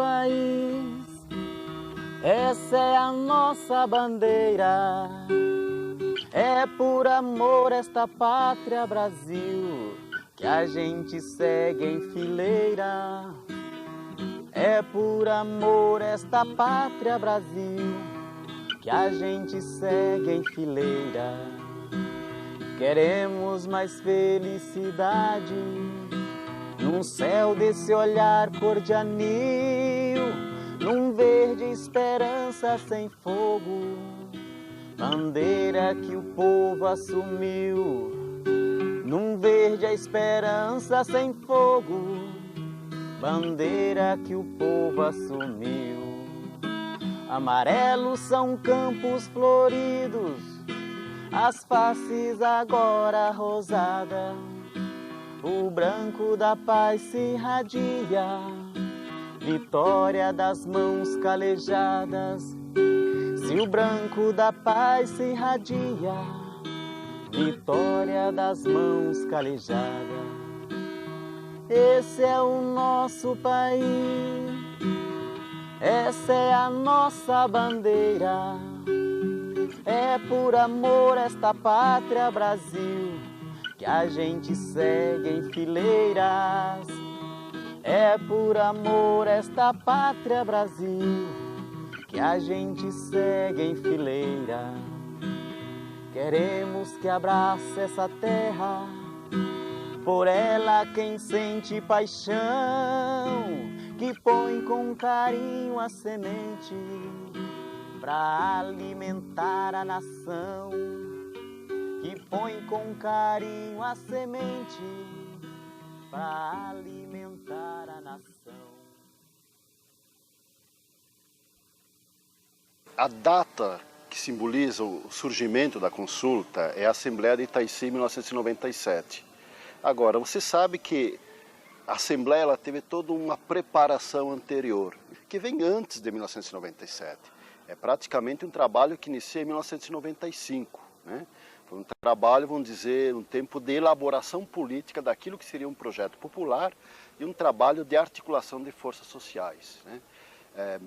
país, essa é a nossa bandeira. É por amor esta pátria Brasil que a gente segue em fileira. É por amor esta pátria Brasil que a gente segue em fileira. Queremos mais felicidade num céu desse olhar cor de anil, num verde esperança sem fogo, bandeira que o povo assumiu. Num verde a esperança sem fogo, bandeira que o povo assumiu. Amarelos são campos floridos, as faces agora rosadas. O branco da paz se irradia, vitória das mãos calejadas. Se o branco da paz se irradia, vitória das mãos calejadas. Esse é o nosso país, essa é a nossa bandeira. É por amor esta pátria Brasil que a gente segue em fileiras. É por amor esta pátria Brasil que a gente segue em fileira. Queremos que abrace essa terra, por ela quem sente paixão, que põe com carinho a semente pra alimentar a nação, que põe com carinho a semente pra alimentar a nação. A data que simboliza o surgimento da consulta é a Assembleia de Itaici, em 1997. Agora, você sabe que a Assembleia ela teve toda uma preparação anterior, que vem antes de 1997. É praticamente um trabalho que inicia em 1995, né? Foi um trabalho, vamos dizer, um tempo de elaboração política daquilo que seria um projeto popular e um trabalho de articulação de forças sociais, né?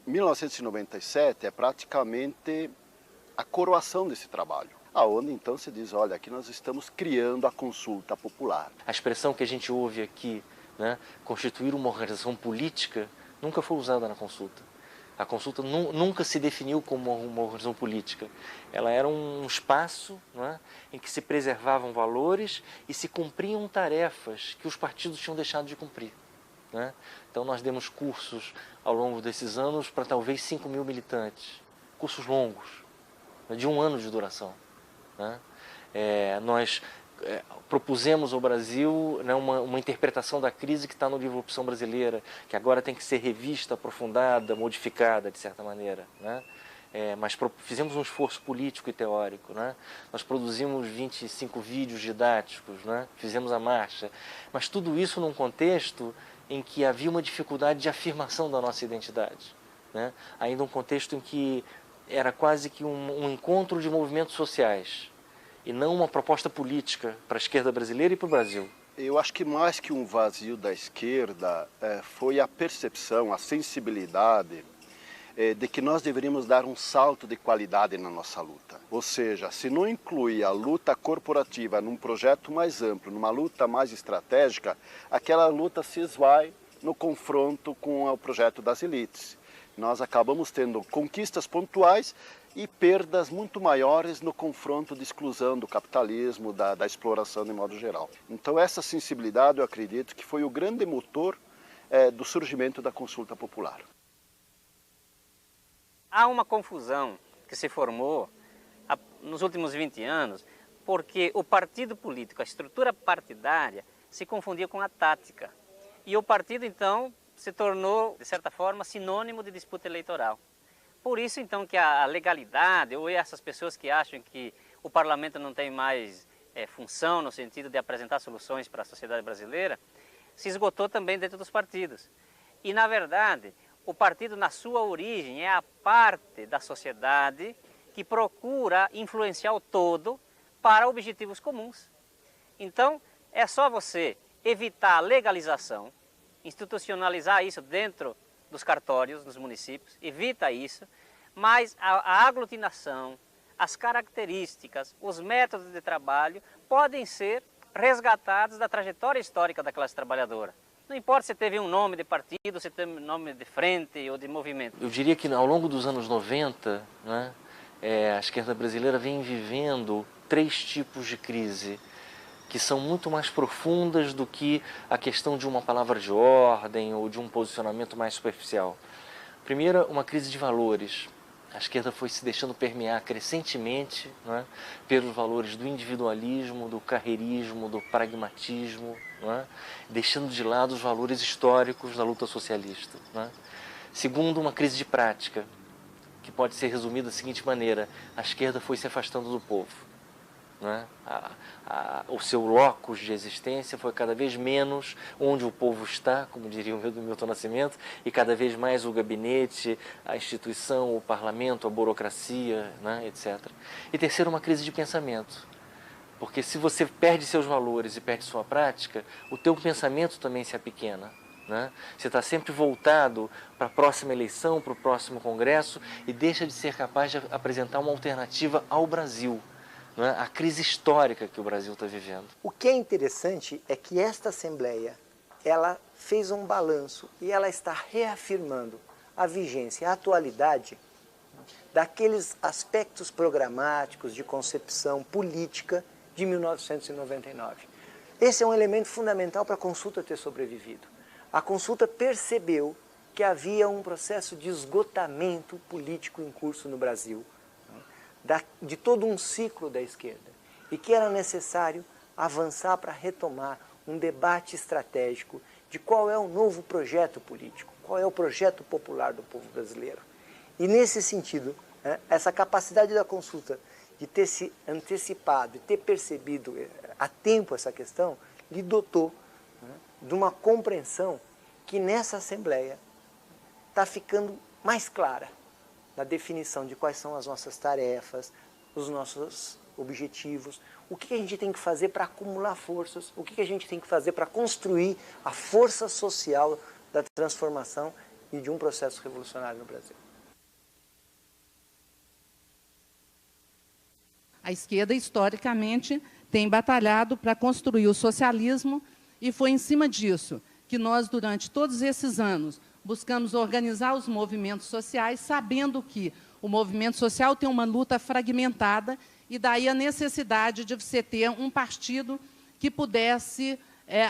1997 é praticamente a coroação desse trabalho, aonde então se diz, olha, aqui nós estamos criando a consulta popular. A expressão que a gente ouve aqui, né, constituir uma organização política, nunca foi usada na consulta. A consulta nunca se definiu como uma organização política. Ela era um espaço, né, em que se preservavam valores e se cumpriam tarefas que os partidos tinham deixado de cumprir, né? Então nós demos cursos ao longo desses anos para talvez 5.000 militantes, cursos longos, né, de 1 ano de duração, né? Nós propusemos ao Brasil, né, uma interpretação da crise que está no livro Opção Brasileira, que agora tem que ser revista, aprofundada, modificada de certa maneira, né? Mas fizemos um esforço político e teórico, né? Nós produzimos 25 vídeos didáticos, né? Fizemos a marcha, mas tudo isso num contexto em que havia uma dificuldade de afirmação da nossa identidade, né? Ainda um contexto em que era quase que um encontro de movimentos sociais e não uma proposta política para a esquerda brasileira e para o Brasil. Eu acho que mais que um vazio da esquerda foi a percepção, a sensibilidade de que nós deveríamos dar um salto de qualidade na nossa luta. Ou seja, se não inclui a luta corporativa num projeto mais amplo, numa luta mais estratégica, aquela luta se esvai no confronto com o projeto das elites. Nós acabamos tendo conquistas pontuais e perdas muito maiores no confronto de exclusão do capitalismo, da exploração de modo geral. Então essa sensibilidade, eu acredito, que foi o grande motor do surgimento da consulta popular. Há uma confusão que se formou nos últimos 20 anos, porque o partido político, a estrutura partidária, se confundia com a tática. E o partido, então, se tornou, de certa forma, sinônimo de disputa eleitoral. Por isso, então, que a legalidade, ou essas pessoas que acham que o parlamento não tem mais função no sentido de apresentar soluções para a sociedade brasileira, se esgotou também dentro dos partidos. E, na verdade, o partido, na sua origem, é a parte da sociedade que procura influenciar o todo para objetivos comuns. Então, é só você evitar a legalização, institucionalizar isso dentro dos cartórios nos municípios, evita isso, mas a aglutinação, as características, os métodos de trabalho podem ser resgatados da trajetória histórica da classe trabalhadora. Não importa se teve um nome de partido, se teve um nome de frente ou de movimento. Eu diria que ao longo dos anos 90, né, a esquerda brasileira vem vivendo 3 tipos de crise, que são muito mais profundas do que a questão de uma palavra de ordem ou de um posicionamento mais superficial. Primeira, uma crise de valores. A esquerda foi se deixando permear crescentemente, né, pelos valores do individualismo, do carreirismo, do pragmatismo, né, deixando de lado os valores históricos da luta socialista. Né. Segundo, uma crise de prática, que pode ser resumida da seguinte maneira: a esquerda foi se afastando do povo. Né? O seu locus de existência foi cada vez menos onde o povo está, como diria o Milton Nascimento, e cada vez mais o gabinete, a instituição, o parlamento, a burocracia, né, etc. E terceiro, uma crise de pensamento. Porque se você perde seus valores e perde sua prática, o teu pensamento também se apequena. Né? Você está sempre voltado para a próxima eleição, para o próximo congresso, e deixa de ser capaz de apresentar uma alternativa ao Brasil. Não é? A crise histórica que o Brasil está vivendo. O que é interessante é que esta Assembleia, ela fez um balanço e ela está reafirmando a vigência, a atualidade daqueles aspectos programáticos de concepção política de 1999. Esse é um elemento fundamental para a consulta ter sobrevivido. A consulta percebeu que havia um processo de esgotamento político em curso no Brasil, de todo um ciclo da esquerda, e que era necessário avançar para retomar um debate estratégico de qual é o novo projeto político, qual é o projeto popular do povo brasileiro. E nesse sentido, essa capacidade da consulta de ter se antecipado e ter percebido a tempo essa questão, lhe dotou de uma compreensão que nessa Assembleia está ficando mais clara na definição de quais são as nossas tarefas, os nossos objetivos, o que a gente tem que fazer para acumular forças, o que a gente tem que fazer para construir a força social da transformação e de um processo revolucionário no Brasil. A esquerda, historicamente, tem batalhado para construir o socialismo, e foi em cima disso que nós, durante todos esses anos, buscamos organizar os movimentos sociais, sabendo que o movimento social tem uma luta fragmentada, e daí a necessidade de você ter um partido que pudesse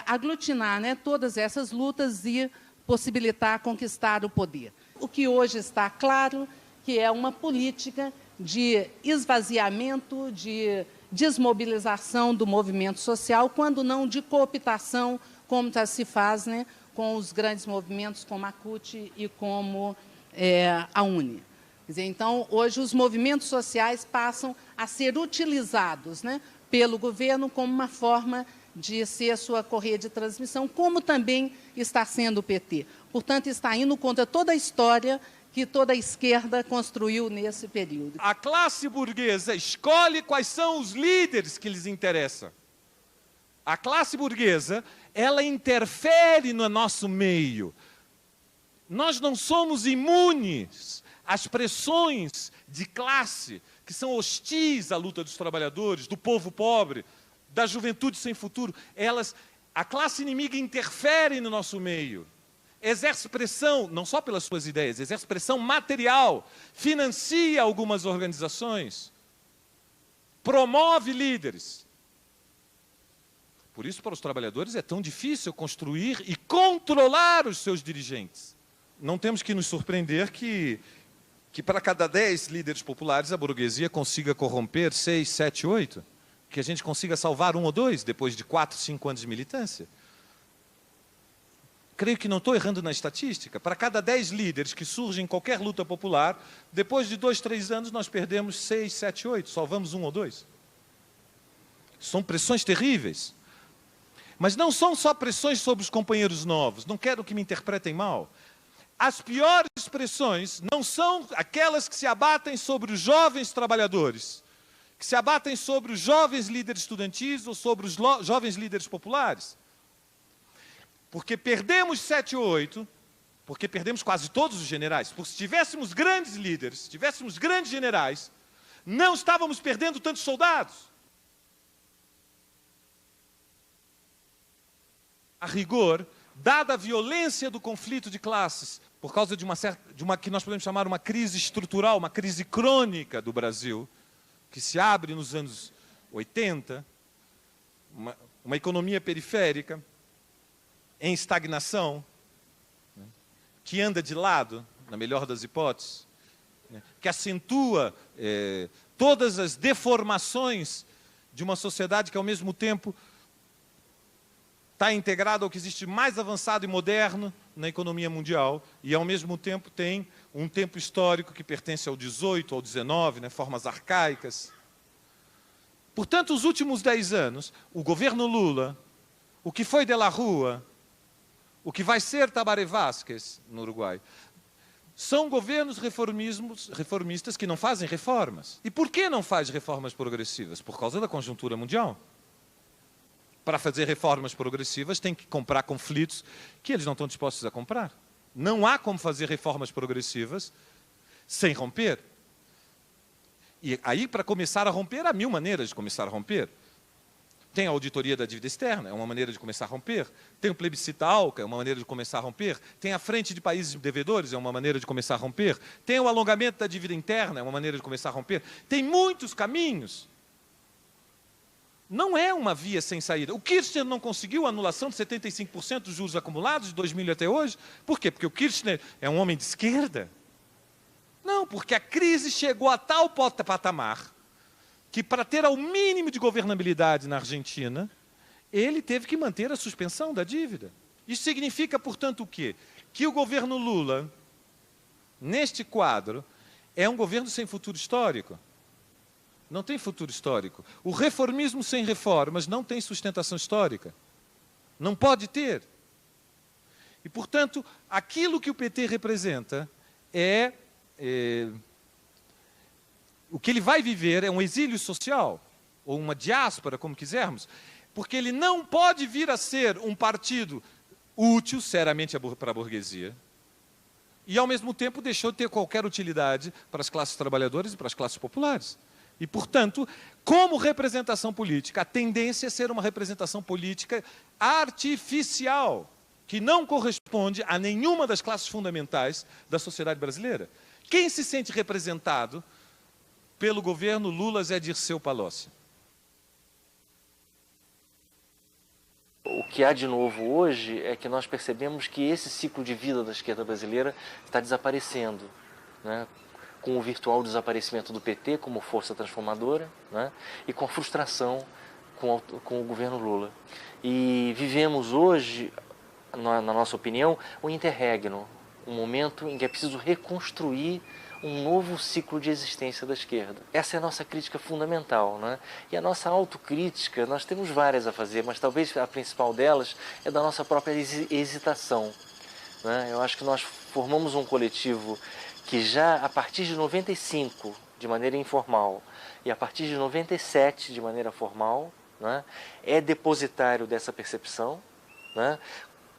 aglutinar, né, todas essas lutas e possibilitar conquistar o poder. O que hoje está claro que é uma política de esvaziamento, de desmobilização do movimento social, quando não de cooptação, como se faz, né, com os grandes movimentos como a CUT e como a UNE. Quer dizer, então, hoje os movimentos sociais passam a ser utilizados, né, pelo governo como uma forma de ser a sua correia de transmissão, como também está sendo o PT. Portanto, está indo contra toda a história que toda a esquerda construiu nesse período. A classe burguesa escolhe quais são os líderes que lhes interessam. A classe burguesa, ela interfere no nosso meio. Nós não somos imunes às pressões de classe que são hostis à luta dos trabalhadores, do povo pobre, da juventude sem futuro. A classe inimiga interfere no nosso meio. Exerce pressão, não só pelas suas ideias, exerce pressão material, financia algumas organizações, promove líderes. Por isso, para os trabalhadores, é tão difícil construir e controlar os seus dirigentes. Não temos que nos surpreender que para cada 10 líderes populares, a burguesia consiga corromper 6, 7, 8. Que a gente consiga salvar 1 ou 2, depois de 4, 5 anos de militância. Creio que não estou errando na estatística. Para cada 10 líderes que surgem em qualquer luta popular, depois de 2, 3 anos, nós perdemos 6, 7, 8, salvamos 1 ou 2. São pressões terríveis. Mas não são só pressões sobre os companheiros novos, não quero que me interpretem mal. As piores pressões não são aquelas que se abatem sobre os jovens trabalhadores, que se abatem sobre os jovens líderes estudantis ou sobre os jovens líderes populares. Porque perdemos 7 ou 8 porque perdemos quase todos os generais. Porque se tivéssemos grandes líderes, se tivéssemos grandes generais, não estávamos perdendo tantos soldados. A rigor, dada a violência do conflito de classes, por causa de uma que nós podemos chamar uma crise estrutural, uma crise crônica do Brasil, que se abre nos anos 80, uma economia periférica, em estagnação, que anda de lado, na melhor das hipóteses, que acentua todas as deformações de uma sociedade que, ao mesmo tempo, está integrada ao que existe mais avançado e moderno na economia mundial e, ao mesmo tempo, tem um tempo histórico que pertence ao 18, ao 19, formas arcaicas. Portanto, os últimos 10 anos, o governo Lula, o que foi de la Rúa, o que vai ser Tabaré Vázquez, no Uruguai, são governos reformistas que não fazem reformas. E por que não faz reformas progressivas? Por causa da conjuntura mundial. Para fazer reformas progressivas, tem que comprar conflitos que eles não estão dispostos a comprar. Não há como fazer reformas progressivas sem romper. E aí, para começar a romper, há 1000 maneiras de começar a romper. Tem a auditoria da dívida externa, é uma maneira de começar a romper. Tem o plebiscito ALCA, é uma maneira de começar a romper. Tem a frente de países devedores, é uma maneira de começar a romper. Tem o alongamento da dívida interna, é uma maneira de começar a romper. Tem muitos caminhos. Não é uma via sem saída. O Kirchner não conseguiu a anulação de 75% dos juros acumulados de 2000 até hoje. Por quê? Porque o Kirchner é um homem de esquerda? Não, porque a crise chegou a tal patamar que, para ter o mínimo de governabilidade na Argentina, ele teve que manter a suspensão da dívida. Isso significa, portanto, o quê? Que o governo Lula, neste quadro, é um governo sem futuro histórico. Não tem futuro histórico. O reformismo sem reformas não tem sustentação histórica. Não pode ter. E, portanto, aquilo que o PT representa o que ele vai viver é um exílio social, ou uma diáspora, como quisermos, porque ele não pode vir a ser um partido útil, seriamente, para a burguesia, e, ao mesmo tempo, deixou de ter qualquer utilidade para as classes trabalhadoras e para as classes populares. E, portanto, como representação política, a tendência é ser uma representação política artificial, que não corresponde a nenhuma das classes fundamentais da sociedade brasileira. Quem se sente representado pelo governo Lula Zé Dirceu Palocci? O que há de novo hoje é que nós percebemos que esse ciclo de vida da esquerda brasileira está desaparecendo, com o virtual desaparecimento do PT como força transformadora, e com a frustração com o governo Lula. E vivemos hoje, na nossa opinião, um interregno, um momento em que é preciso reconstruir um novo ciclo de existência da esquerda. Essa é a nossa crítica fundamental, E a nossa autocrítica, nós temos várias a fazer, mas talvez a principal delas é da nossa própria hesitação. Eu acho que nós formamos um coletivo que já a partir de 95, de maneira informal, e a partir de 97, de maneira formal, é depositário dessa percepção,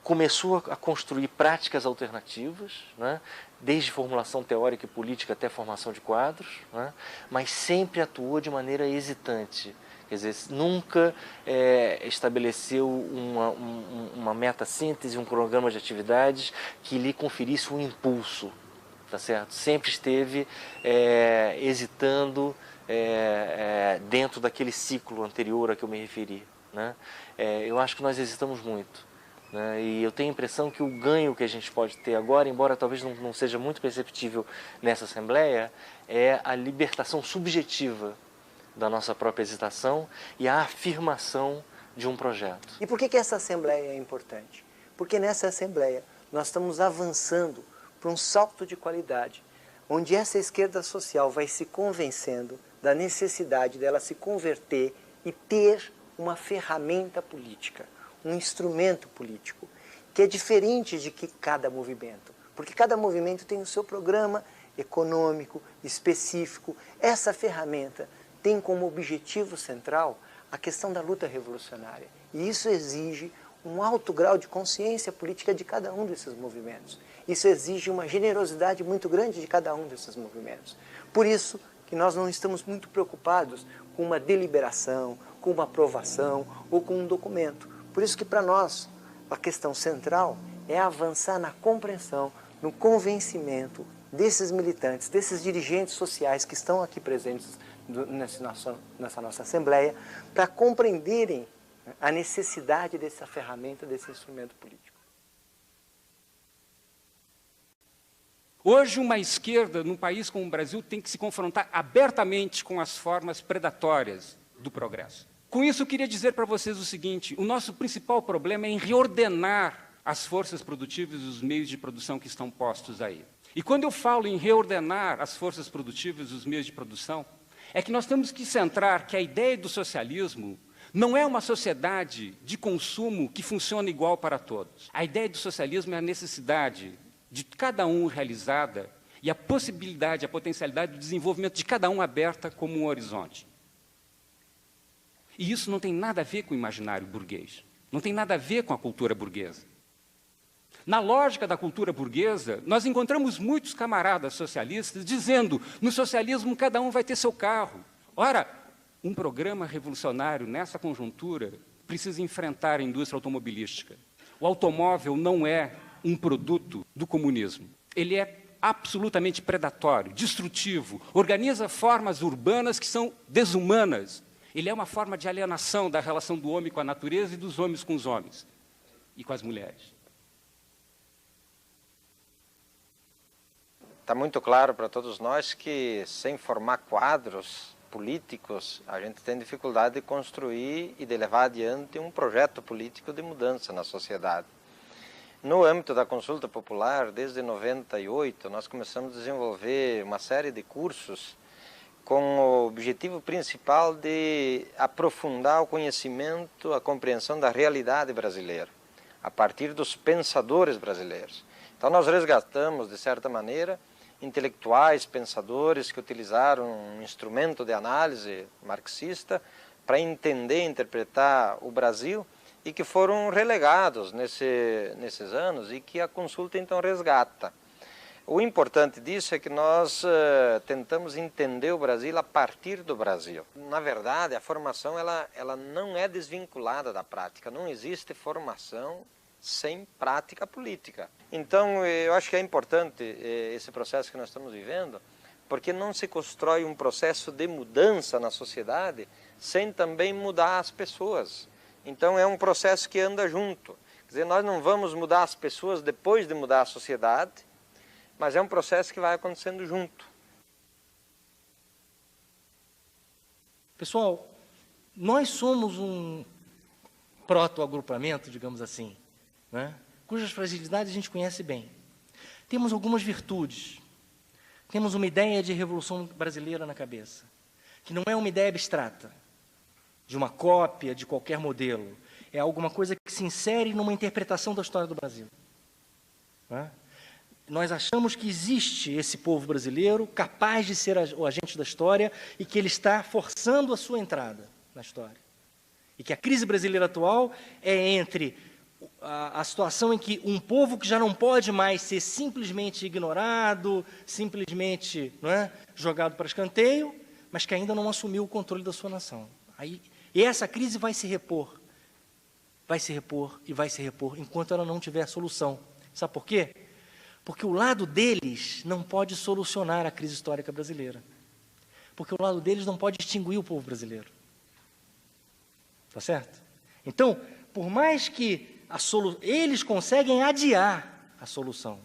começou a construir práticas alternativas, desde formulação teórica e política até formação de quadros, mas sempre atuou de maneira hesitante. Quer dizer, nunca estabeleceu uma meta-síntese, um cronograma de atividades que lhe conferisse um impulso, tá certo? Sempre esteve hesitando dentro daquele ciclo anterior a que eu me referi. Eu acho que nós hesitamos muito. E eu tenho a impressão que o ganho que a gente pode ter agora, embora talvez não seja muito perceptível nessa Assembleia, é a libertação subjetiva da nossa própria hesitação e a afirmação de um projeto. E por que essa Assembleia é importante? Porque nessa Assembleia nós estamos avançando para um salto de qualidade, onde essa esquerda social vai se convencendo da necessidade dela se converter e ter uma ferramenta política, um instrumento político, que é diferente de que cada movimento. Porque cada movimento tem o seu programa econômico, específico. Essa ferramenta tem como objetivo central a questão da luta revolucionária. E isso exige um alto grau de consciência política de cada um desses movimentos. Isso exige uma generosidade muito grande de cada um desses movimentos. Por isso que nós não estamos muito preocupados com uma deliberação, com uma aprovação ou com um documento. Por isso que para nós a questão central é avançar na compreensão, no convencimento desses militantes, desses dirigentes sociais que estão aqui presentes nessa nossa Assembleia, para compreenderem a necessidade dessa ferramenta, desse instrumento político. Hoje, uma esquerda, num país como o Brasil, tem que se confrontar abertamente com as formas predatórias do progresso. Com isso, eu queria dizer para vocês o seguinte: o nosso principal problema é em reordenar as forças produtivas e os meios de produção que estão postos aí. E quando eu falo em reordenar as forças produtivas e os meios de produção, é que nós temos que centrar que a ideia do socialismo não é uma sociedade de consumo que funciona igual para todos. A ideia do socialismo é a necessidade de cada um realizada e a possibilidade, a potencialidade do desenvolvimento de cada um aberta como um horizonte. E isso não tem nada a ver com o imaginário burguês, não tem nada a ver com a cultura burguesa. Na lógica da cultura burguesa, nós encontramos muitos camaradas socialistas dizendo: no socialismo cada um vai ter seu carro. Ora, um programa revolucionário nessa conjuntura precisa enfrentar a indústria automobilística. O automóvel não é um produto do comunismo. Ele é absolutamente predatório, destrutivo, organiza formas urbanas que são desumanas. Ele é uma forma de alienação da relação do homem com a natureza e dos homens com os homens e com as mulheres. Está muito claro para todos nós que, sem formar quadros políticos, a gente tem dificuldade de construir e de levar adiante um projeto político de mudança na sociedade. No âmbito da consulta popular, desde 98, nós começamos a desenvolver uma série de cursos com o objetivo principal de aprofundar o conhecimento, a compreensão da realidade brasileira, a partir dos pensadores brasileiros. Então nós resgatamos, de certa maneira, intelectuais, pensadores que utilizaram um instrumento de análise marxista para entender e interpretar o Brasil e que foram relegados nesses anos e que a consulta então resgata. O importante disso é que nós tentamos entender o Brasil a partir do Brasil. Na verdade, a formação ela não é desvinculada da prática, não existe formação sem prática política. Então, eu acho que é importante esse processo que nós estamos vivendo, porque não se constrói um processo de mudança na sociedade sem também mudar as pessoas. Então, é um processo que anda junto. Quer dizer, nós não vamos mudar as pessoas depois de mudar a sociedade, mas é um processo que vai acontecendo junto. Pessoal, nós somos um proto-agrupamento, digamos assim, né, cujas fragilidades a gente conhece bem. Temos algumas virtudes. Temos uma ideia de revolução brasileira na cabeça, que não é uma ideia abstrata, de uma cópia de qualquer modelo. É alguma coisa que se insere numa interpretação da história do Brasil. Né? Nós achamos que existe esse povo brasileiro capaz de ser o agente da história e que ele está forçando a sua entrada na história. E que a crise brasileira atual é entre a situação em que um povo que já não pode mais ser simplesmente ignorado, simplesmente, não é, jogado para escanteio, mas que ainda não assumiu o controle da sua nação. E essa crise vai se repor e vai se repor enquanto ela não tiver solução. Sabe por quê? Porque o lado deles não pode solucionar a crise histórica brasileira. Porque o lado deles não pode extinguir o povo brasileiro. Tá certo? Então, por mais que eles conseguem adiar a solução,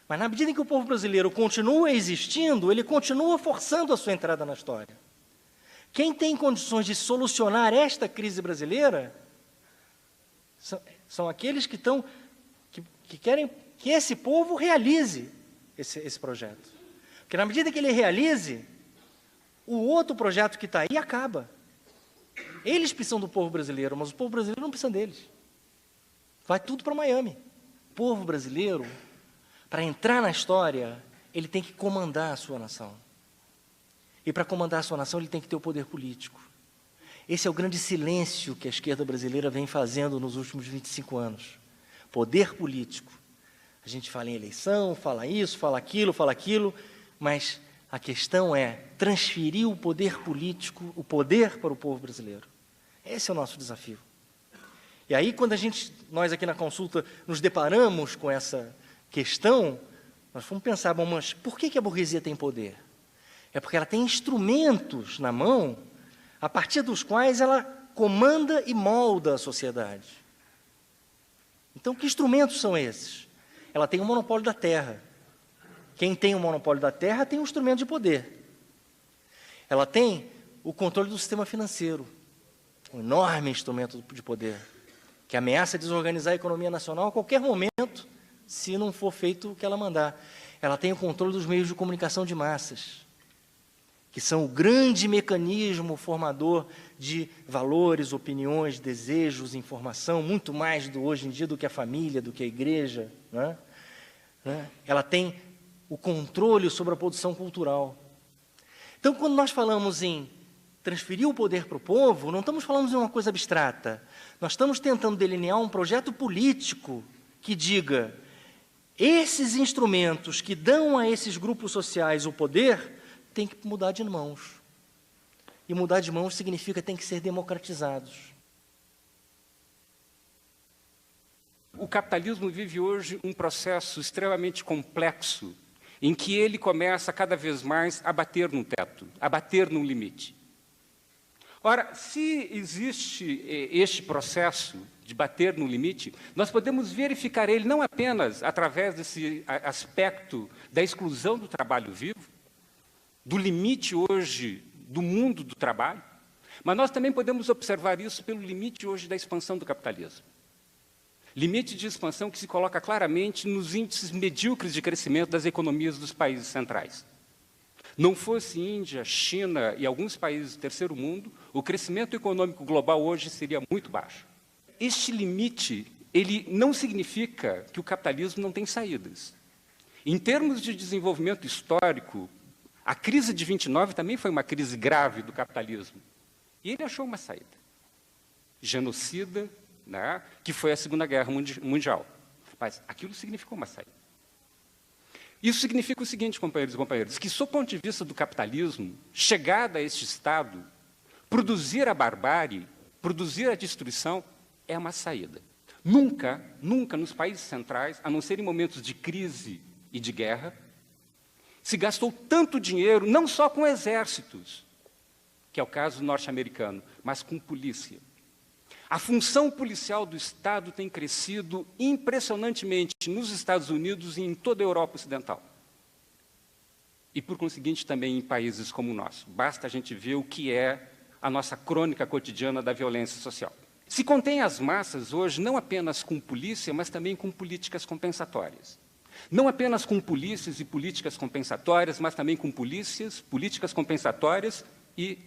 mas na medida em que o povo brasileiro continua existindo, ele continua forçando a sua entrada na história. Quem tem condições de solucionar esta crise brasileira são aqueles que querem que esse povo realize esse projeto. Porque na medida que ele realize, o outro projeto que está aí acaba. Eles precisam do povo brasileiro, mas o povo brasileiro não precisa deles. Vai tudo para Miami. O povo brasileiro, para entrar na história, ele tem que comandar a sua nação. E para comandar a sua nação, ele tem que ter o poder político. Esse é o grande silêncio que a esquerda brasileira vem fazendo nos últimos 25 anos. Poder político. A gente fala em eleição, fala isso, fala aquilo, mas a questão é transferir o poder político, o poder para o povo brasileiro. Esse é o nosso desafio. E aí, quando nós aqui na consulta nos deparamos com essa questão, nós fomos pensar, bom, mas por que a burguesia tem poder? É porque ela tem instrumentos na mão a partir dos quais ela comanda e molda a sociedade. Então, que instrumentos são esses? Ela tem o monopólio da terra. Quem tem o monopólio da terra tem um instrumento de poder. Ela tem o controle do sistema financeiro, um enorme instrumento de poder, que ameaça desorganizar a economia nacional a qualquer momento, se não for feito o que ela mandar. Ela tem o controle dos meios de comunicação de massas, que são o grande mecanismo formador de valores, opiniões, desejos, informação, muito mais hoje em dia do que a família, do que a igreja. Né? Ela tem o controle sobre a produção cultural. Então, quando nós falamos em transferir o poder para o povo, não estamos falando de uma coisa abstrata. Nós estamos tentando delinear um projeto político que diga: esses instrumentos que dão a esses grupos sociais o poder têm que mudar de mãos. E mudar de mãos significa que tem que ser democratizados. O capitalismo vive hoje um processo extremamente complexo, em que ele começa cada vez mais a bater no teto, a bater no limite. Ora, se existe este processo de bater no limite, nós podemos verificar ele não apenas através desse aspecto da exclusão do trabalho vivo, do limite hoje do mundo do trabalho, mas nós também podemos observar isso pelo limite hoje da expansão do capitalismo. Limite de expansão que se coloca claramente nos índices medíocres de crescimento das economias dos países centrais. Não fosse Índia, China e alguns países do terceiro mundo, o crescimento econômico global hoje seria muito baixo. Este limite, ele não significa que o capitalismo não tem saídas. Em termos de desenvolvimento histórico, a crise de 29 também foi uma crise grave do capitalismo. E ele achou uma saída. Genocida, né, que foi a Segunda Guerra Mundial. Mas aquilo significou uma saída. Isso significa o seguinte, companheiros e companheiras, que, sob o ponto de vista do capitalismo, chegada a este estado, produzir a barbárie, produzir a destruição, é uma saída. Nunca, nunca nos países centrais, a não ser em momentos de crise e de guerra, se gastou tanto dinheiro, não só com exércitos, que é o caso norte-americano, mas com polícia. A função policial do Estado tem crescido impressionantemente nos Estados Unidos e em toda a Europa Ocidental. E, por conseguinte, também em países como o nosso. Basta a gente ver o que é a nossa crônica cotidiana da violência social. Se contém as massas hoje não apenas com polícia, mas também com políticas compensatórias. Não apenas com polícias e políticas compensatórias, mas também com polícias, políticas compensatórias e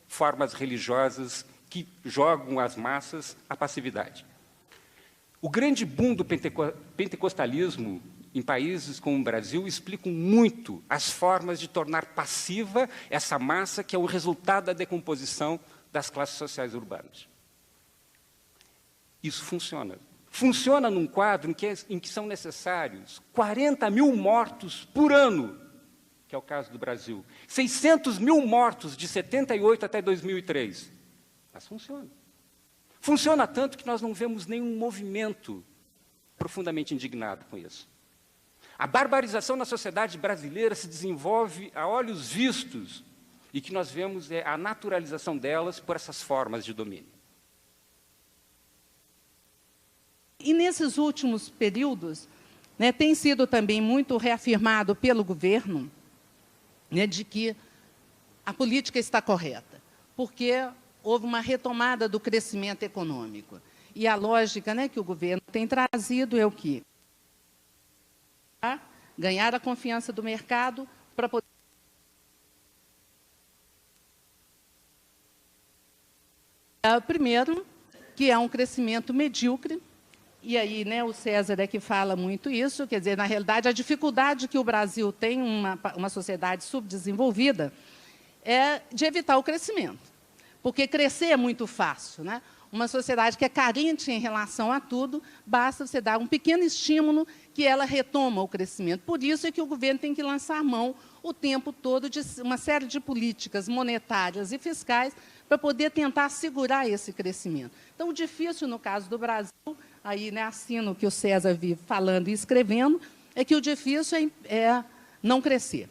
formas religiosas que jogam as massas à passividade. O grande boom do pentecostalismo em países como o Brasil explicam muito as formas de tornar passiva essa massa que é o resultado da decomposição das classes sociais urbanas. Isso funciona. Funciona num quadro em que são necessários 40 mil mortos por ano, que é o caso do Brasil. 600 mil mortos de 78 até 2003. Mas funciona. Funciona tanto que nós não vemos nenhum movimento profundamente indignado com isso. A barbarização na sociedade brasileira se desenvolve a olhos vistos e que nós vemos é a naturalização delas por essas formas de domínio. E nesses últimos períodos, né, tem sido também muito reafirmado pelo governo, né, de que a política está correta, porque houve uma retomada do crescimento econômico. E a lógica, né, que o governo tem trazido é o quê? Ganhar a confiança do mercado para poder... Primeiro, que é um crescimento medíocre, e aí, né, o César é que fala muito isso, quer dizer, na realidade, a dificuldade que o Brasil tem, uma sociedade subdesenvolvida, é de evitar o crescimento. porque crescer é muito fácil, né? Uma sociedade que é carente em relação a tudo, basta você dar um pequeno estímulo que ela retoma o crescimento. Por isso é que o governo tem que lançar mão o tempo todo de uma série de políticas monetárias e fiscais para poder tentar segurar esse crescimento. Então, o difícil, no caso do Brasil, aí, né, assino o que o César vive falando e escrevendo, é que o difícil é não crescer.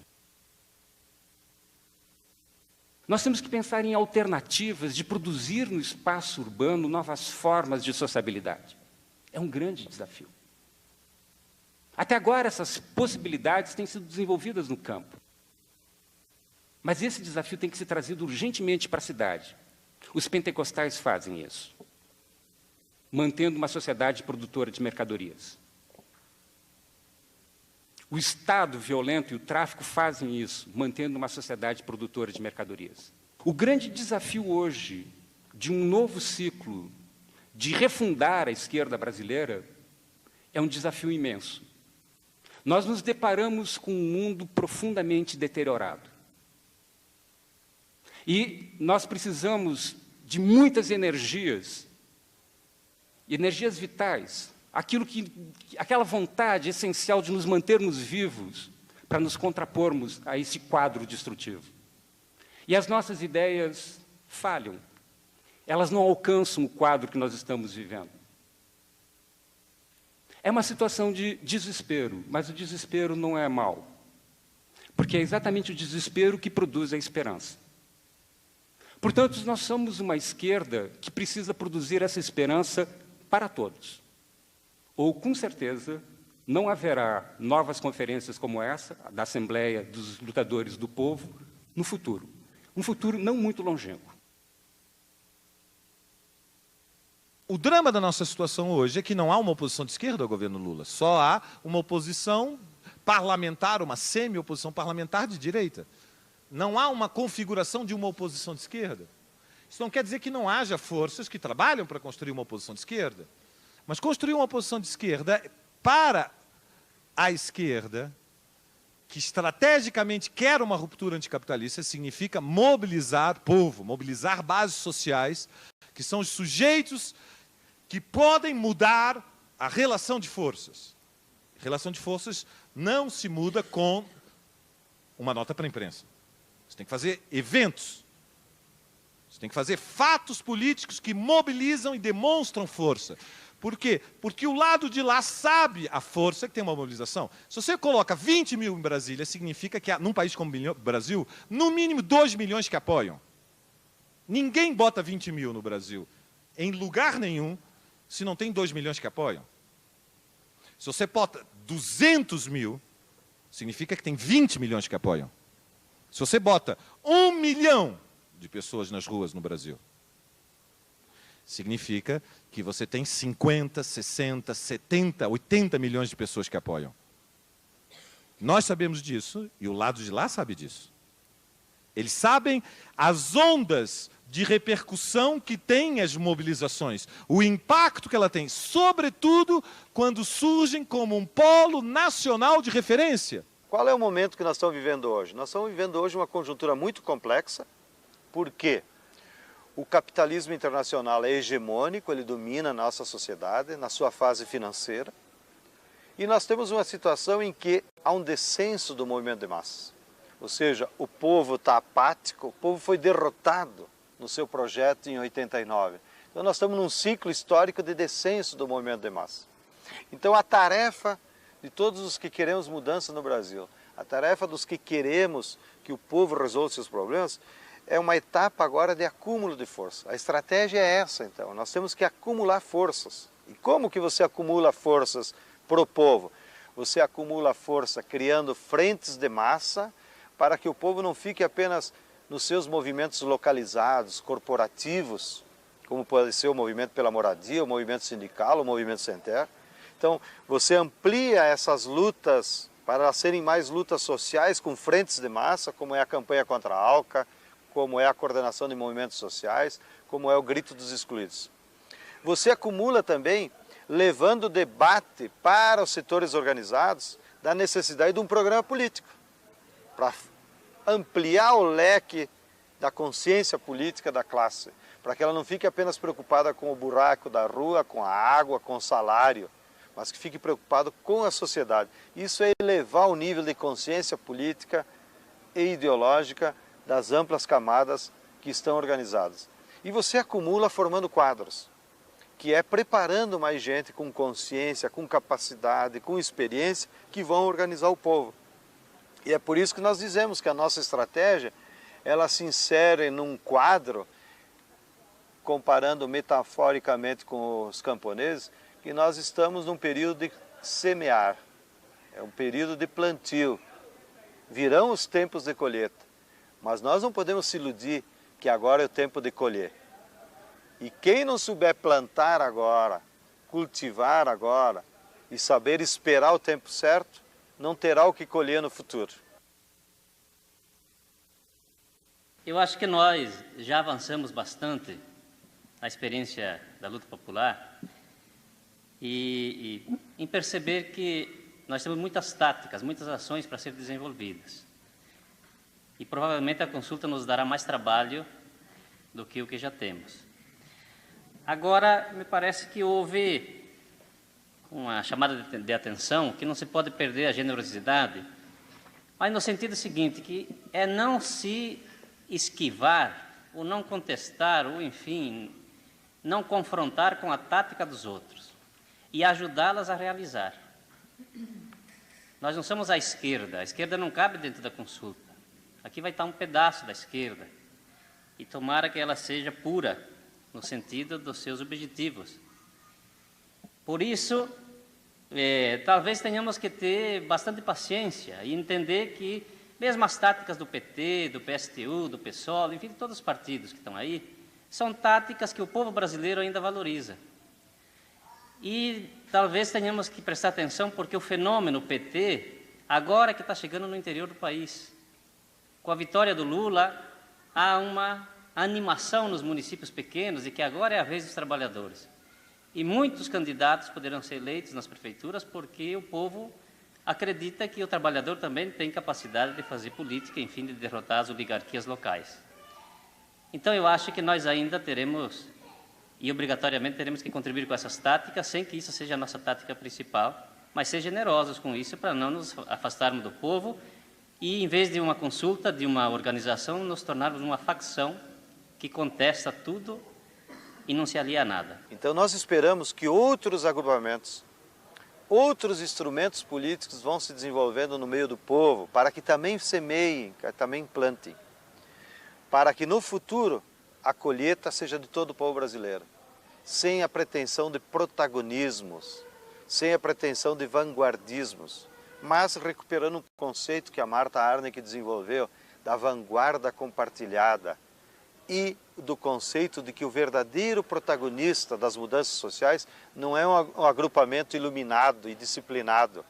Nós temos que pensar em alternativas de produzir no espaço urbano novas formas de sociabilidade. É um grande desafio. Até agora, essas possibilidades têm sido desenvolvidas no campo. Mas esse desafio tem que ser trazido urgentemente para a cidade. Os pentecostais fazem isso, mantendo uma sociedade produtora de mercadorias. O Estado violento e o tráfico fazem isso, mantendo uma sociedade produtora de mercadorias. O grande desafio hoje de um novo ciclo, de refundar a esquerda brasileira, é um desafio imenso. Nós nos deparamos com um mundo profundamente deteriorado. E nós precisamos de muitas energias vitais, aquela vontade essencial de nos mantermos vivos para nos contrapormos a esse quadro destrutivo. E as nossas ideias falham. Elas não alcançam o quadro que nós estamos vivendo. É uma situação de desespero, mas o desespero não é mau, porque é exatamente o desespero que produz a esperança. Portanto, nós somos uma esquerda que precisa produzir essa esperança para todos. Ou, com certeza, não haverá novas conferências como essa, da Assembleia dos Lutadores do Povo, no futuro. Um futuro não muito longínquo. O drama da nossa situação hoje é que não há uma oposição de esquerda ao governo Lula. Só há uma oposição parlamentar, uma semi-oposição parlamentar de direita. Não há uma configuração de uma oposição de esquerda. Isso não quer dizer que não haja forças que trabalham para construir uma oposição de esquerda. Mas construir uma oposição de esquerda para a esquerda, que estrategicamente quer uma ruptura anticapitalista, significa mobilizar povo, mobilizar bases sociais, que são os sujeitos que podem mudar a relação de forças. A relação de forças não se muda com uma nota para a imprensa. Você tem que fazer eventos. Você tem que fazer fatos políticos que mobilizam e demonstram força. Por quê? Porque o lado de lá sabe a força que tem uma mobilização. Se você coloca 20 mil em Brasília, significa que, num país como o Brasil, no mínimo 2 milhões que apoiam. Ninguém bota 20 mil no Brasil, em lugar nenhum, se não tem 2 milhões que apoiam. Se você bota 200 mil, significa que tem 20 milhões que apoiam. Se você bota 1 milhão de pessoas nas ruas no Brasil, significa que você tem 50, 60, 70, 80 milhões de pessoas que apoiam. Nós sabemos disso e o lado de lá sabe disso. Eles sabem as ondas de repercussão que têm as mobilizações, o impacto que ela tem, sobretudo quando surgem como um polo nacional de referência. Qual é o momento que nós estamos vivendo hoje? Nós estamos vivendo hoje uma conjuntura muito complexa, porque o capitalismo internacional é hegemônico, ele domina a nossa sociedade na sua fase financeira. E nós temos uma situação em que há um descenso do movimento de massa. Ou seja, o povo está apático, o povo foi derrotado no seu projeto em 89. Então nós estamos num ciclo histórico de descenso do movimento de massa. Então a tarefa de todos os que queremos mudança no Brasil, a tarefa dos que queremos que o povo resolva seus problemas, é uma etapa agora de acúmulo de força. A estratégia é essa, então. Nós temos que acumular forças. E como que você acumula forças para o povo? Você acumula força criando frentes de massa para que o povo não fique apenas nos seus movimentos localizados, corporativos, como pode ser o movimento pela moradia, o movimento sindical, o movimento sem terra. Então, você amplia essas lutas para elas serem mais lutas sociais com frentes de massa, como é a campanha contra a ALCA, como é a coordenação de movimentos sociais, como é o grito dos excluídos. Você acumula também levando o debate para os setores organizados da necessidade de um programa político, para ampliar o leque da consciência política da classe, para que ela não fique apenas preocupada com o buraco da rua, com a água, com o salário, mas que fique preocupado com a sociedade. Isso é elevar o nível de consciência política e ideológica das amplas camadas que estão organizadas. E você acumula formando quadros, que é preparando mais gente com consciência, com capacidade, com experiência, que vão organizar o povo. E é por isso que nós dizemos que a nossa estratégia, ela se insere num quadro, comparando metaforicamente com os camponeses, que nós estamos num período de semear, é um período de plantio. Virão os tempos de colheita, mas nós não podemos se iludir que agora é o tempo de colher. E quem não souber plantar agora, cultivar agora e saber esperar o tempo certo, não terá o que colher no futuro. Eu acho que nós já avançamos bastante na experiência da luta popular e em perceber que nós temos muitas táticas, muitas ações para serem desenvolvidas. E provavelmente a consulta nos dará mais trabalho do que o que já temos. Agora, me parece que houve uma chamada de atenção que não se pode perder a generosidade, mas no sentido seguinte, que é não se esquivar, ou não contestar, ou enfim, não confrontar com a tática dos outros e ajudá-las a realizar. Nós não somos a esquerda não cabe dentro da consulta. Aqui vai estar um pedaço da esquerda e tomara que ela seja pura no sentido dos seus objetivos. Por isso, talvez tenhamos que ter bastante paciência e entender que mesmo as táticas do PT, do PSTU, do PSOL, enfim, de todos os partidos que estão aí, são táticas que o povo brasileiro ainda valoriza. E talvez tenhamos que prestar atenção porque o fenômeno PT agora é que está chegando no interior do país. Com a vitória do Lula, há uma animação nos municípios pequenos e que agora é a vez dos trabalhadores. E muitos candidatos poderão ser eleitos nas prefeituras porque o povo acredita que o trabalhador também tem capacidade de fazer política, enfim, de derrotar as oligarquias locais. Então, eu acho que nós ainda teremos, e obrigatoriamente teremos que contribuir com essas táticas, sem que isso seja a nossa tática principal, mas ser generosos com isso para não nos afastarmos do povo e, em vez de uma consulta, de uma organização, nos tornarmos uma facção que contesta tudo e não se alia a nada. Então, nós esperamos que outros agrupamentos, outros instrumentos políticos vão se desenvolvendo no meio do povo, para que também semeiem, que também plantem, para que no futuro a colheita seja de todo o povo brasileiro, sem a pretensão de protagonismos, sem a pretensão de vanguardismos, mas recuperando um conceito que a Martha Arneck desenvolveu, da vanguarda compartilhada, e do conceito de que o verdadeiro protagonista das mudanças sociais não é um agrupamento iluminado e disciplinado.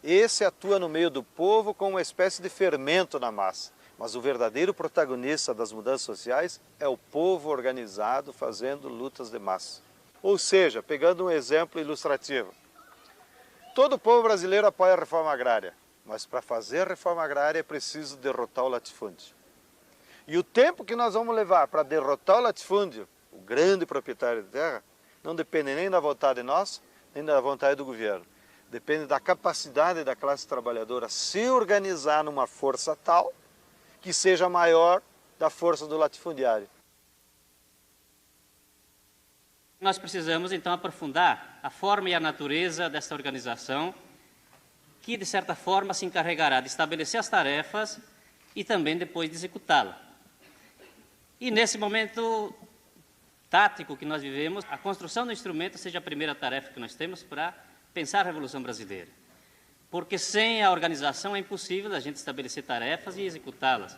Esse atua no meio do povo como uma espécie de fermento na massa, mas o verdadeiro protagonista das mudanças sociais é o povo organizado fazendo lutas de massa. Ou seja, pegando um exemplo ilustrativo, todo o povo brasileiro apoia a reforma agrária, mas para fazer a reforma agrária é preciso derrotar o latifúndio. E o tempo que nós vamos levar para derrotar o latifúndio, o grande proprietário de terra, não depende nem da vontade nossa, nem da vontade do governo. Depende da capacidade da classe trabalhadora se organizar numa força tal que seja maior da força do latifundiário. Nós precisamos, então, aprofundar a forma e a natureza dessa organização que, de certa forma, se encarregará de estabelecer as tarefas e também depois de executá-la. E nesse momento tático que nós vivemos, a construção do instrumento seja a primeira tarefa que nós temos para pensar a Revolução Brasileira. Porque sem a organização é impossível a gente estabelecer tarefas e executá-las,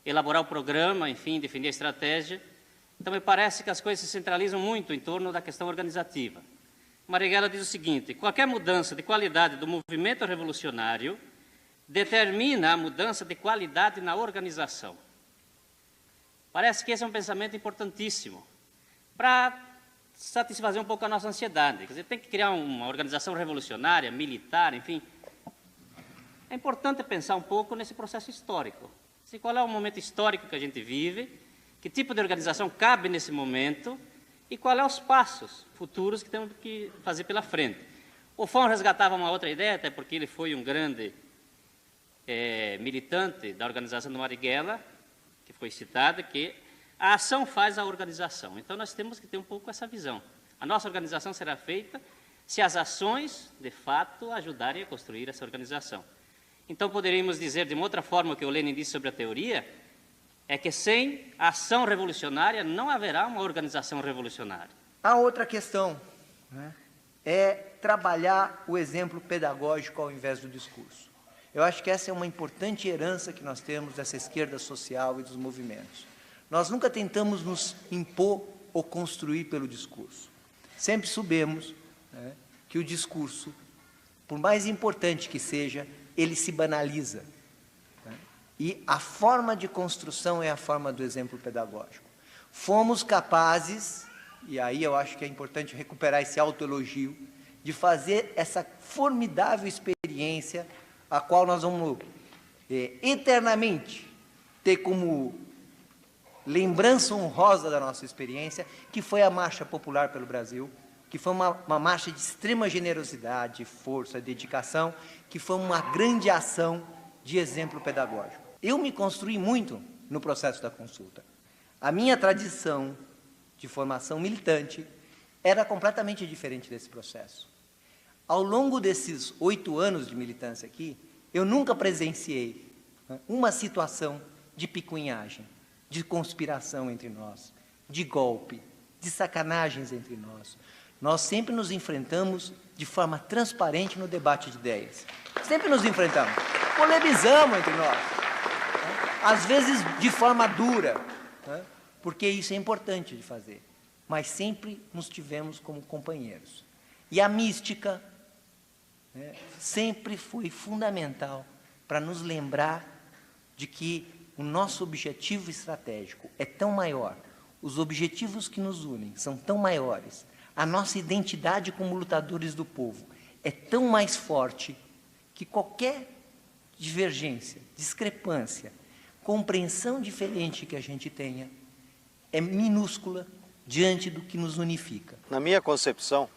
elaborar o programa, enfim, definir a estratégia. Então, me parece que as coisas se centralizam muito em torno da questão organizativa. Marighella diz o seguinte: qualquer mudança de qualidade do movimento revolucionário determina a mudança de qualidade na organização. Parece que esse é um pensamento importantíssimo para satisfazer um pouco a nossa ansiedade. Quer dizer, tem que criar uma organização revolucionária, militar, enfim. É importante pensar um pouco nesse processo histórico. Assim, qual é o momento histórico que a gente vive, que tipo de organização cabe nesse momento e quais são os passos futuros que temos que fazer pela frente. O FON resgatava uma outra ideia, até porque ele foi um grande militante da organização do Marighella, que foi citada, que a ação faz a organização. Então, nós temos que ter um pouco essa visão. A nossa organização será feita se as ações, de fato, ajudarem a construir essa organização. Então, poderíamos dizer, de uma outra forma, o que o Lenin disse sobre a teoria, é que sem ação revolucionária não haverá uma organização revolucionária. A outra questão, né, é trabalhar o exemplo pedagógico ao invés do discurso. Eu acho que essa é uma importante herança que nós temos dessa esquerda social e dos movimentos. Nós nunca tentamos nos impor ou construir pelo discurso. Sempre soubemos, né, que o discurso, por mais importante que seja, ele se banaliza. Né? E a forma de construção é a forma do exemplo pedagógico. Fomos capazes, e aí eu acho que é importante recuperar esse autoelogio, de fazer essa formidável experiência, a qual nós vamos eternamente ter como lembrança honrosa da nossa experiência, que foi a Marcha Popular pelo Brasil, que foi uma marcha de extrema generosidade, força, dedicação, que foi uma grande ação de exemplo pedagógico. Eu me construí muito no processo da consulta. A minha tradição de formação militante era completamente diferente desse processo. Ao longo desses 8 anos de militância aqui, eu nunca presenciei, né, uma situação de picuinhagem, de conspiração entre nós, de golpe, de sacanagens entre nós. Nós sempre nos enfrentamos de forma transparente no debate de ideias. Sempre nos enfrentamos. Polemizamos entre nós. Né? Às vezes de forma dura, né? Porque isso é importante de fazer. Mas sempre nos tivemos como companheiros. E a mística, né, sempre foi fundamental para nos lembrar de que o nosso objetivo estratégico é tão maior, os objetivos que nos unem são tão maiores, a nossa identidade como lutadores do povo é tão mais forte que qualquer divergência, discrepância, compreensão diferente que a gente tenha é minúscula diante do que nos unifica. Na minha concepção,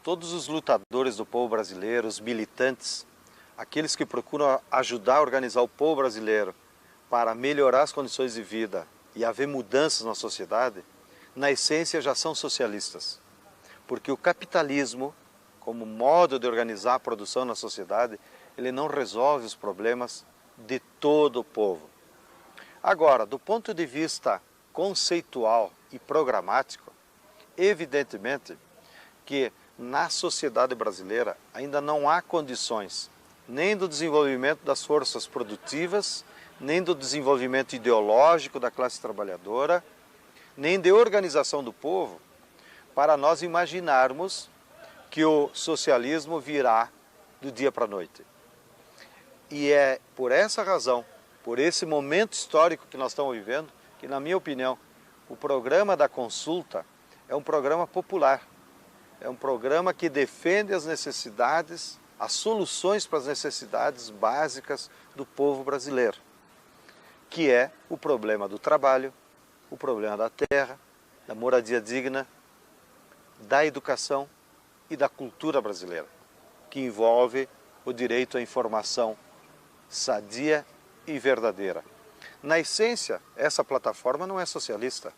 todos os lutadores do povo brasileiro, os militantes, aqueles que procuram ajudar a organizar o povo brasileiro para melhorar as condições de vida e haver mudanças na sociedade, na essência já são socialistas. Porque o capitalismo, como modo de organizar a produção na sociedade, ele não resolve os problemas de todo o povo. Agora, do ponto de vista conceitual e programático, evidentemente que na sociedade brasileira ainda não há condições nem do desenvolvimento das forças produtivas, nem do desenvolvimento ideológico da classe trabalhadora, nem de organização do povo, para nós imaginarmos que o socialismo virá do dia para a noite. E é por essa razão, por esse momento histórico que nós estamos vivendo, que, na minha opinião, o programa da consulta é um programa popular, é um programa que defende as necessidades, as soluções para as necessidades básicas do povo brasileiro, que é o problema do trabalho, o problema da terra, da moradia digna, da educação e da cultura brasileira, que envolve o direito à informação sadia e verdadeira. Na essência, essa plataforma não é socialista.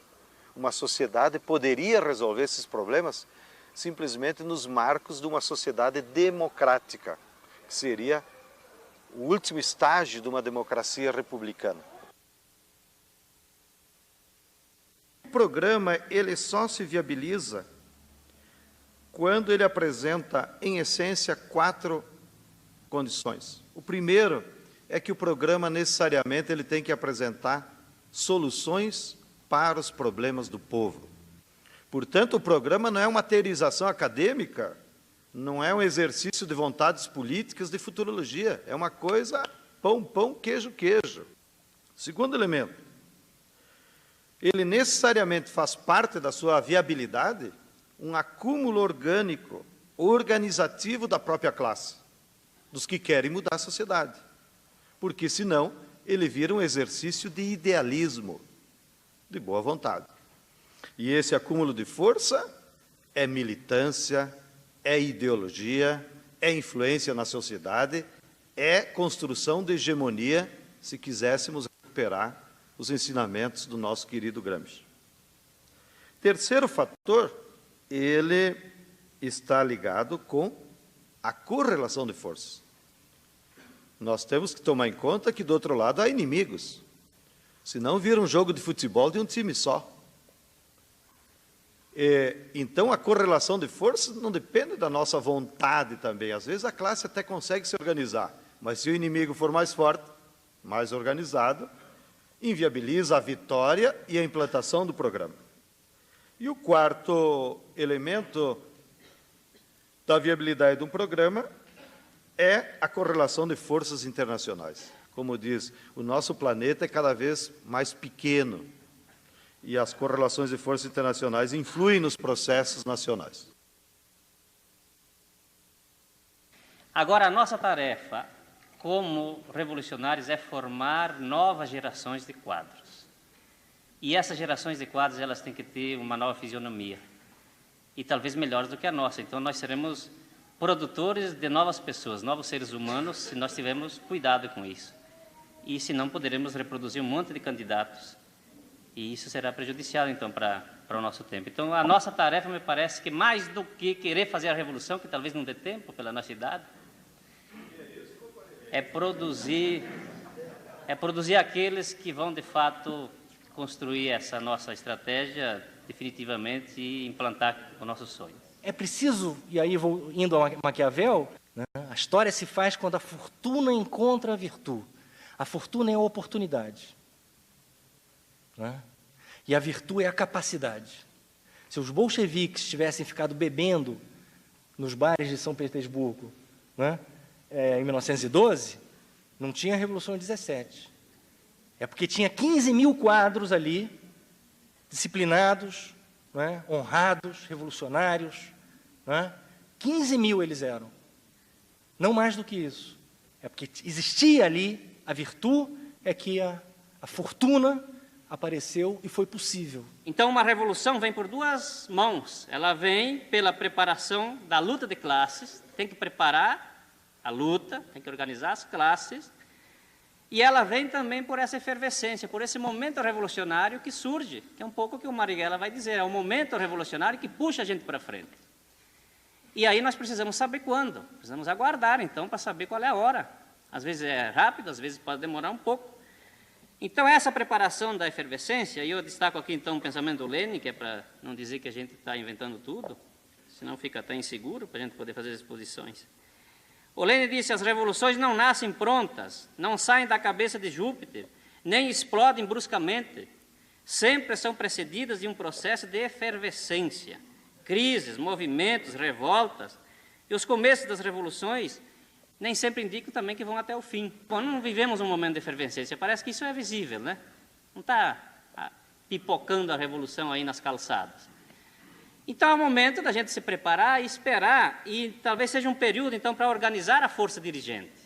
Uma sociedade poderia resolver esses problemas simplesmente nos marcos de uma sociedade democrática, que seria o último estágio de uma democracia republicana. O programa ele só se viabiliza quando ele apresenta, em essência, 4 condições. O primeiro é que o programa necessariamente ele tem que apresentar soluções para os problemas do povo. Portanto, o programa não é uma teorização acadêmica, não é um exercício de vontades políticas de futurologia, é uma coisa pão, pão, queijo, queijo. Segundo elemento, ele necessariamente faz parte da sua viabilidade um acúmulo orgânico, organizativo da própria classe, dos que querem mudar a sociedade. Porque, senão, ele vira um exercício de idealismo, de boa vontade. E esse acúmulo de força é militância, é ideologia, é influência na sociedade, é construção de hegemonia, se quiséssemos recuperar os ensinamentos do nosso querido Gramsci. Terceiro fator, ele está ligado com a correlação de forças. Nós temos que tomar em conta que, do outro lado, há inimigos. Senão vira um jogo de futebol de um time só. Então, a correlação de forças não depende da nossa vontade também. Às vezes, a classe até consegue se organizar, mas se o inimigo for mais forte, mais organizado, inviabiliza a vitória e a implantação do programa. E o quarto elemento da viabilidade de um programa é a correlação de forças internacionais. Como diz, o nosso planeta é cada vez mais pequeno e as correlações de forças internacionais influem nos processos nacionais. Agora, a nossa tarefa como revolucionários é formar novas gerações de quadros. E essas gerações de quadros, elas têm que ter uma nova fisionomia. E talvez melhores do que a nossa. Então, nós seremos produtores de novas pessoas, novos seres humanos, se nós tivermos cuidado com isso. E se não, poderemos reproduzir um monte de candidatos. E isso será prejudicial, então, para o nosso tempo. Então, a nossa tarefa, me parece que mais do que querer fazer a revolução, que talvez não dê tempo pela nossa idade, é produzir aqueles que vão, de fato, construir essa nossa estratégia definitivamente e implantar o nosso sonho. É preciso, e aí vou indo a Maquiavel, né? A história se faz quando a fortuna encontra a virtude. A fortuna é a oportunidade, né? E a virtude é a capacidade. Se os bolcheviques tivessem ficado bebendo nos bares de São Petersburgo, né, em 1912, não tinha a Revolução de 17. É porque tinha 15 mil quadros ali, disciplinados, né, honrados, revolucionários. Né? 15 mil eles eram. Não mais do que isso. É porque existia ali a virtude, é que a fortuna apareceu e foi possível. Então, uma revolução vem por duas mãos. Ela vem pela preparação da luta de classes, tem que preparar a luta, tem que organizar as classes, e ela vem também por essa efervescência, por esse momento revolucionário que surge, que é um pouco o que o Marighella vai dizer, é um momento revolucionário que puxa a gente para frente. E aí nós precisamos saber quando, precisamos aguardar, então, para saber qual é a hora. Às vezes é rápido, às vezes pode demorar um pouco. Então, essa preparação da efervescência, e eu destaco aqui, então, o pensamento do Lenin, que é para não dizer que a gente está inventando tudo, senão fica até inseguro para a gente poder fazer exposições. O Lenin disse, as revoluções não nascem prontas, não saem da cabeça de Júpiter, nem explodem bruscamente. Sempre são precedidas de um processo de efervescência, crises, movimentos, revoltas. E os começos das revoluções nem sempre indicam também que vão até o fim. Bom, não vivemos um momento de efervescência, parece que isso é visível, né? Não está pipocando a revolução aí nas calçadas. Então, é o momento da gente se preparar e esperar, e talvez seja um período, então, para organizar a força dirigente.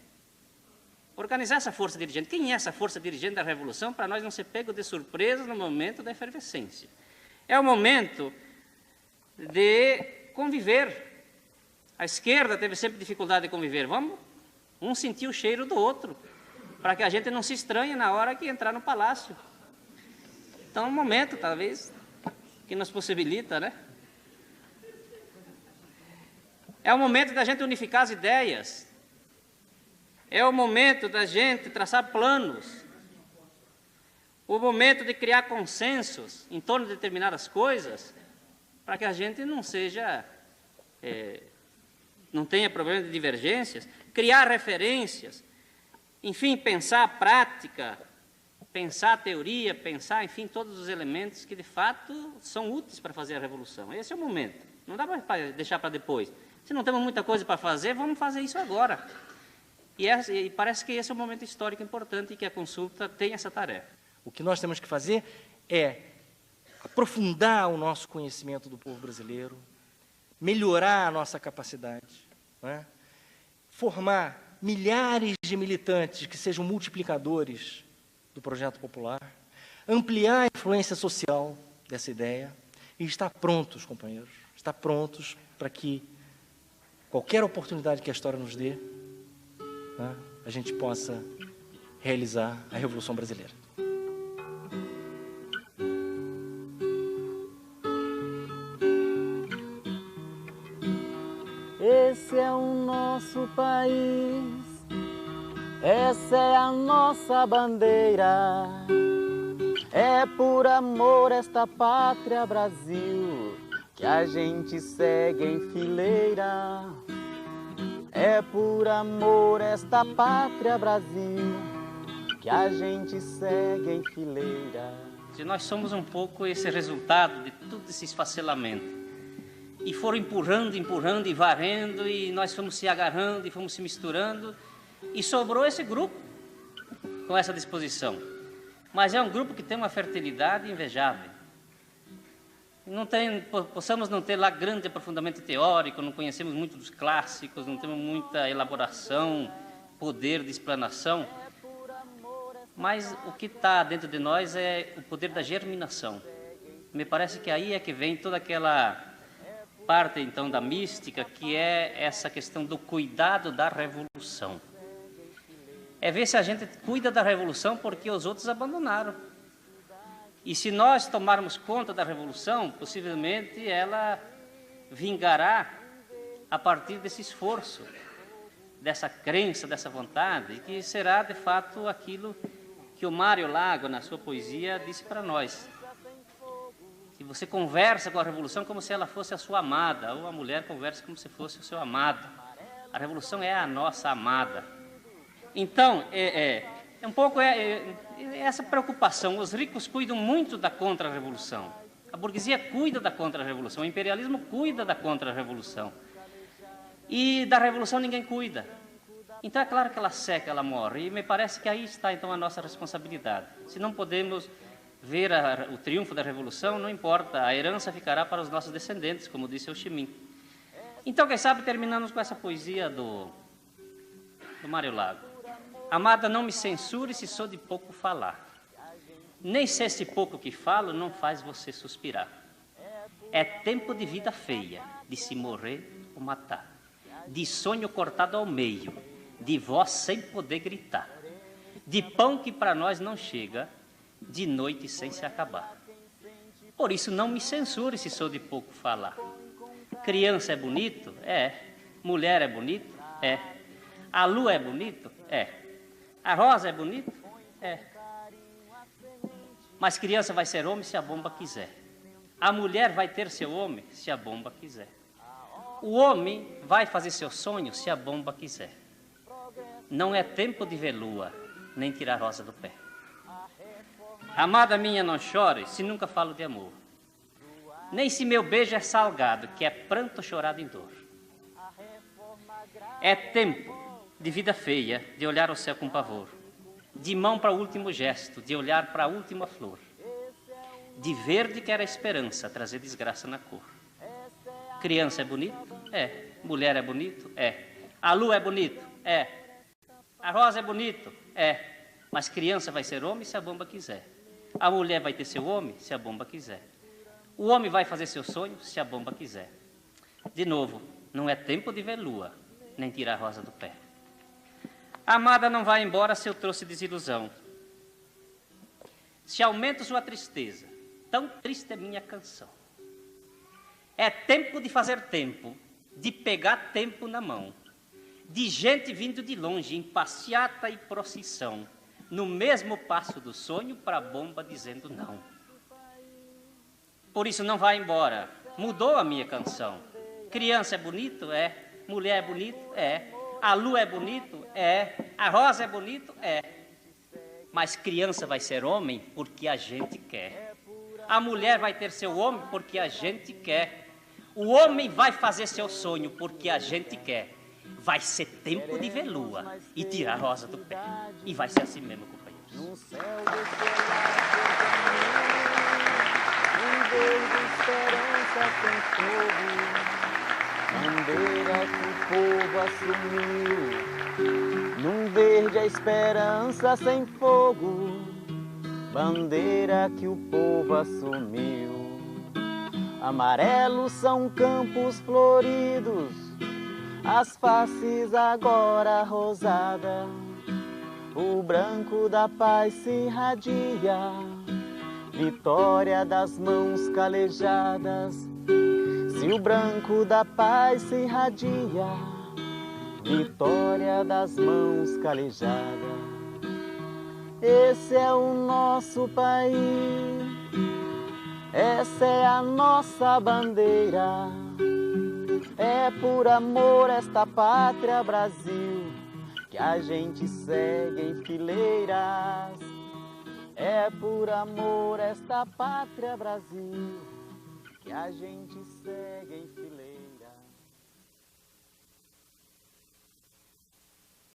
Organizar essa força dirigente. Quem é essa força dirigente da revolução, para nós não ser pego de surpresa no momento da efervescência? É o momento de conviver. A esquerda teve sempre dificuldade de conviver. Vamos um sentir o cheiro do outro, para que a gente não se estranhe na hora que entrar no palácio. Então, é um momento, talvez, que nos possibilita, né? É o momento da gente unificar as ideias. É o momento da gente traçar planos. O momento de criar consensos em torno de determinadas coisas, para que a gente não seja... não tenha problema de divergências, criar referências, enfim, pensar a prática, pensar a teoria, pensar, enfim, todos os elementos que, de fato, são úteis para fazer a revolução. Esse é o momento. Não dá para deixar para depois. Se não temos muita coisa para fazer, vamos fazer isso agora. E parece que esse é um momento histórico importante e que a consulta tem essa tarefa. O que nós temos que fazer é aprofundar o nosso conhecimento do povo brasileiro, melhorar a nossa capacidade, né? Formar milhares de militantes que sejam multiplicadores do projeto popular, ampliar a influência social dessa ideia e estar prontos, companheiros, estar prontos para que qualquer oportunidade que a história nos dê, né, a gente possa realizar a Revolução Brasileira. Esse é o nosso país, essa é a nossa bandeira. É por amor esta pátria Brasil que a gente segue em fileira. É por amor esta pátria Brasil que a gente segue em fileira. Se nós somos um pouco esse resultado de todo esse esfacelamento. E foram empurrando, empurrando e varrendo, e nós fomos se agarrando e fomos se misturando, e sobrou esse grupo com essa disposição. Mas é um grupo que tem uma fertilidade invejável. Possamos não ter lá grande aprofundamento teórico, não conhecemos muito dos clássicos, não temos muita elaboração, poder de explanação, mas o que está dentro de nós é o poder da germinação. Me parece que aí é que vem toda aquela parte, então, da mística, que é essa questão do cuidado da revolução. É ver se a gente cuida da revolução porque os outros abandonaram. E se nós tomarmos conta da revolução, possivelmente ela vingará a partir desse esforço, dessa crença, dessa vontade, que será, de fato, aquilo que o Mário Lago, na sua poesia, disse para nós. Que você conversa com a revolução como se ela fosse a sua amada, ou a mulher conversa como se fosse o seu amado. A revolução é a nossa amada. Então, um pouco essa preocupação. Os ricos cuidam muito da contra-revolução. A burguesia cuida da contra-revolução. O imperialismo cuida da contra-revolução. E da revolução ninguém cuida. Então é claro que ela seca, ela morre. E me parece que aí está então a nossa responsabilidade. Se não podemos ver o triunfo da revolução, não importa, a herança ficará para os nossos descendentes, como disse Ho Chi Minh. Então, quem sabe, terminamos com essa poesia do Mário Lago. Amada, não me censure se sou de pouco falar. Nem se esse pouco que falo não faz você suspirar. É tempo de vida feia, de se morrer ou matar. De sonho cortado ao meio, de voz sem poder gritar. De pão que para nós não chega, de noite sem se acabar. Por isso não me censure se sou de pouco falar. Criança é bonito? É. Mulher é bonito? É. A lua é bonito? É. A rosa é bonito? É. Mas criança vai ser homem se a bomba quiser. A mulher vai ter seu homem se a bomba quiser. O homem vai fazer seu sonho se a bomba quiser. Não é tempo de ver lua, nem tirar rosa do pé. Amada minha, não chore se nunca falo de amor. Nem se meu beijo é salgado, que é pranto chorado em dor. É tempo de vida feia, de olhar o céu com pavor. De mão para o último gesto, de olhar para a última flor. De verde que era a esperança, trazer desgraça na cor. Criança é bonito? É. Mulher é bonito? É. A lua é bonito? É. A rosa é bonito? É. Mas criança vai ser homem se a bomba quiser. A mulher vai ter seu homem se a bomba quiser. O homem vai fazer seu sonho se a bomba quiser. De novo, não é tempo de ver lua, nem tirar a rosa do pé. A amada não vai embora se eu trouxe desilusão. Se aumento sua tristeza, tão triste é minha canção. É tempo de fazer tempo, de pegar tempo na mão. De gente vindo de longe, em passeata e procissão. No mesmo passo do sonho para a bomba dizendo não. Por isso não vai embora. Mudou a minha canção. Criança é bonito? É. Mulher é bonito? É. A lua é bonito? É. A rosa é bonito? É. Mas criança vai ser homem porque a gente quer. A mulher vai ter seu homem porque a gente quer. O homem vai fazer seu sonho porque a gente quer. Vai ser tempo de ver lua e tirar a rosa do pé. E vai ser assim mesmo, companheiros. No céu desse olhar verde esperança tem fogo, bandeira que o povo assumiu. Num verde a esperança sem fogo, bandeira que o povo assumiu. Amarelos são campos floridos, as faces agora rosadas. O branco da paz se irradia, vitória das mãos calejadas. Se o branco da paz se irradia, vitória das mãos calejadas. Esse é o nosso país, essa é a nossa bandeira. É por amor esta pátria Brasil que a gente segue em fileiras. É por amor esta pátria Brasil que a gente segue em fileiras.